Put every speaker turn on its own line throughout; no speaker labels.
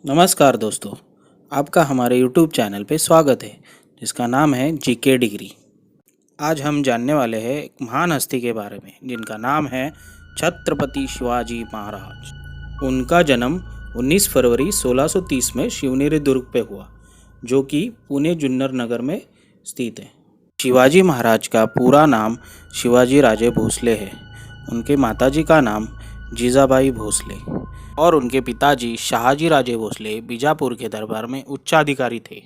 नमस्कार दोस्तों, आपका हमारे YouTube चैनल पे स्वागत है जिसका नाम है जीके डिग्री। आज हम जानने वाले हैं एक महान हस्ती के बारे में जिनका नाम है छत्रपति शिवाजी महाराज। उनका जन्म 19 फरवरी 1630 में शिवनेरी दुर्ग पे हुआ, जो कि पुणे जुन्नर नगर में स्थित है। शिवाजी महाराज का पूरा नाम शिवाजी राजे भोसले है। उनके माताजी का नाम जीजाबाई भोसले और उनके पिताजी शहाजी राजे भोसले बीजापुर के दरबार में उच्चाधिकारी थे।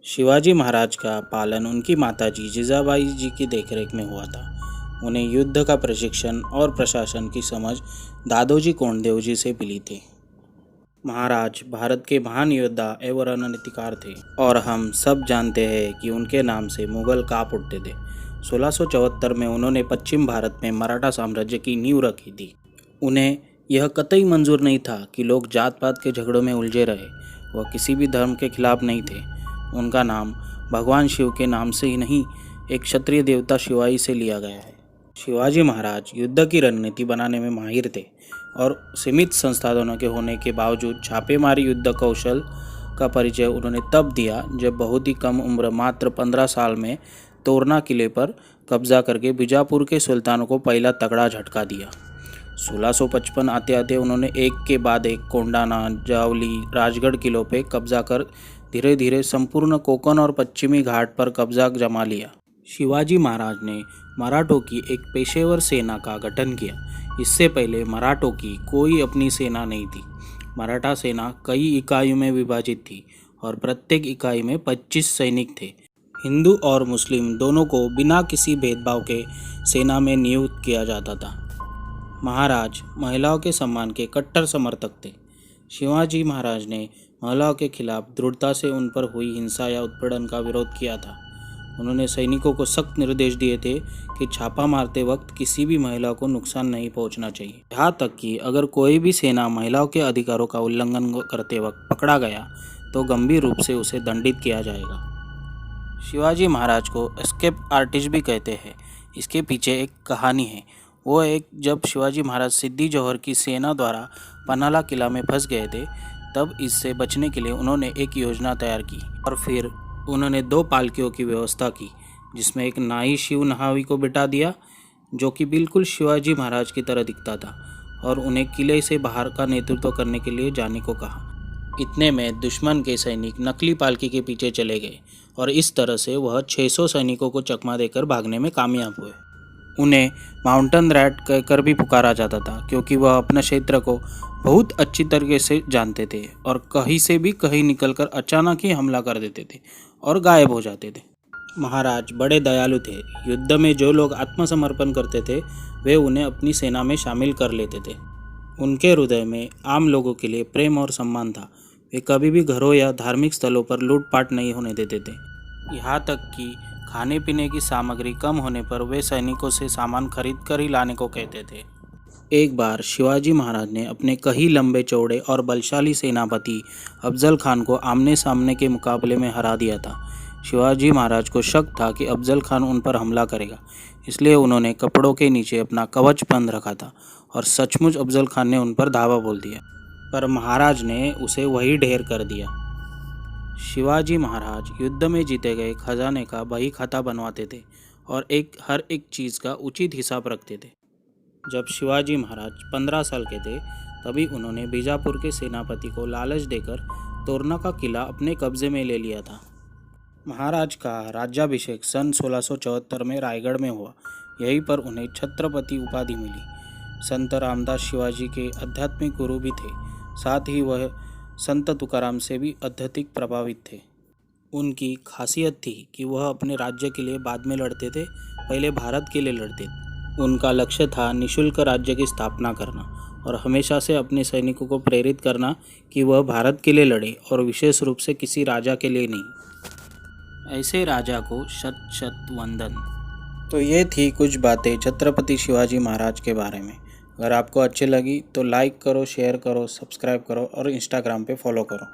शिवाजी महाराज का पालन उनकी माताजी जीजाबाई जी की देखरेख में हुआ था। उन्हें युद्ध का प्रशिक्षण और प्रशासन की समझ दादोजी कोंडदेव जी से मिली थी। महाराज भारत के महान योद्धा एवं रणनीतिकार थे और हम सब जानते हैं कि उनके नाम से मुगल कांप उठते थे। 1674 में उन्होंने पश्चिम भारत में मराठा साम्राज्य की नींव रखी थी। उन्हें यह कतई मंजूर नहीं था कि लोग जात पात के झगड़ों में उलझे रहे। वह किसी भी धर्म के खिलाफ नहीं थे। उनका नाम भगवान शिव के नाम से ही नहीं, एक क्षत्रिय देवता शिवाई से लिया गया है। शिवाजी महाराज युद्ध की रणनीति बनाने में माहिर थे और सीमित संसाधनों के होने के बावजूद छापेमारी युद्ध कौशल का परिचय उन्होंने तब दिया जब बहुत ही कम उम्र, मात्र 15 साल में तोरना किले पर कब्जा करके बीजापुर के सुल्तानों को पहला तगड़ा झटका दिया। 1655 आते आते उन्होंने एक के बाद एक कोंडाना, जावली, राजगढ़ किलों पे कब्जा कर धीरे धीरे संपूर्ण कोंकण और पश्चिमी घाट पर कब्जा जमा लिया। शिवाजी महाराज ने मराठों की एक पेशेवर सेना का गठन किया। इससे पहले मराठों की कोई अपनी सेना नहीं थी। मराठा सेना कई इकाइयों में विभाजित थी और प्रत्येक इकाई में 25 सैनिक थे। हिंदू और मुस्लिम दोनों को बिना किसी भेदभाव के सेना में नियुक्त किया जाता था। महाराज महिलाओं के सम्मान के कट्टर समर्थक थे। शिवाजी महाराज ने महिलाओं के खिलाफ दृढ़ता से उन पर हुई हिंसा या उत्पीड़न का विरोध किया था। उन्होंने सैनिकों को सख्त निर्देश दिए थे कि छापा मारते वक्त किसी भी महिला को नुकसान नहीं पहुंचना चाहिए। यहाँ तक कि अगर कोई भी सेना महिलाओं के अधिकारों का उल्लंघन करते वक्त पकड़ा गया तो गंभीर रूप से उसे दंडित किया जाएगा। शिवाजी महाराज को एस्केप आर्टिस्ट भी कहते हैं। इसके पीछे एक कहानी है। वो एक जब शिवाजी महाराज सिद्दी जौहर की सेना द्वारा पन्हाला किला में फंस गए थे, तब इससे बचने के लिए उन्होंने एक योजना तैयार की और फिर उन्होंने 2 पालकियों की व्यवस्था की, जिसमें एक नाई शिव नहावी को बिठा दिया जो कि बिल्कुल शिवाजी महाराज की तरह दिखता था, और उन्हें किले से बाहर का नेतृत्व करने के लिए जाने को कहा। इतने में दुश्मन के सैनिक नकली पालकी के पीछे चले गए और इस तरह से वह 600 सैनिकों को चकमा देकर भागने में कामयाब हुए। उन्हें माउंटेन रैट कहकर भी पुकारा जाता था क्योंकि वह अपने क्षेत्र को बहुत अच्छी तरीके से जानते थे और कहीं से भी कहीं निकलकर अचानक ही हमला कर देते थे और गायब हो जाते थे। महाराज बड़े दयालु थे। युद्ध में जो लोग आत्मसमर्पण करते थे वे उन्हें अपनी सेना में शामिल कर लेते थे। उनके हृदय में आम लोगों के लिए प्रेम और सम्मान था। वे कभी भी घरों या धार्मिक स्थलों पर लूटपाट नहीं होने देते थे। यहाँ तक कि खाने पीने की सामग्री कम होने पर वे सैनिकों से सामान खरीद कर ही लाने को कहते थे। एक बार शिवाजी महाराज ने अपने कई लंबे चौड़े और बलशाली सेनापति अफजल खान को आमने सामने के मुकाबले में हरा दिया था। शिवाजी महाराज को शक था कि अफजल खान उन पर हमला करेगा, इसलिए उन्होंने कपड़ों के नीचे अपना कवच बंद रखा था और सचमुच अफजल खान ने उन पर धावा बोल दिया, पर महाराज ने उसे वही ढेर कर दिया। शिवाजी महाराज युद्ध में जीते गए खजाने का बही खाता बनवाते थे और हर एक चीज़ का उचित हिसाब रखते थे। जब शिवाजी महाराज 15 साल के थे तभी उन्होंने बीजापुर के सेनापति को लालच देकर तोरना का किला अपने कब्जे में ले लिया था। महाराज का राज्याभिषेक सन 1674 में रायगढ़ में हुआ। यहीं पर उन्हें छत्रपति उपाधि मिली। संत रामदास शिवाजी के आध्यात्मिक गुरु भी थे। साथ ही वह संत तुकाराम से भी अत्यधिक प्रभावित थे। उनकी खासियत थी कि वह अपने राज्य के लिए बाद में लड़ते थे, पहले भारत के लिए लड़ते थे। उनका लक्ष्य था निःशुल्क राज्य की स्थापना करना और हमेशा से अपने सैनिकों को प्रेरित करना कि वह भारत के लिए लड़े और विशेष रूप से किसी राजा के लिए नहीं। ऐसे राजा को शत शत वंदन। तो ये थी कुछ बातें छत्रपति शिवाजी महाराज के बारे में। अगर आपको अच्छी लगी तो लाइक करो, शेयर करो, सब्सक्राइब करो और इंस्टाग्राम पे फॉलो करो।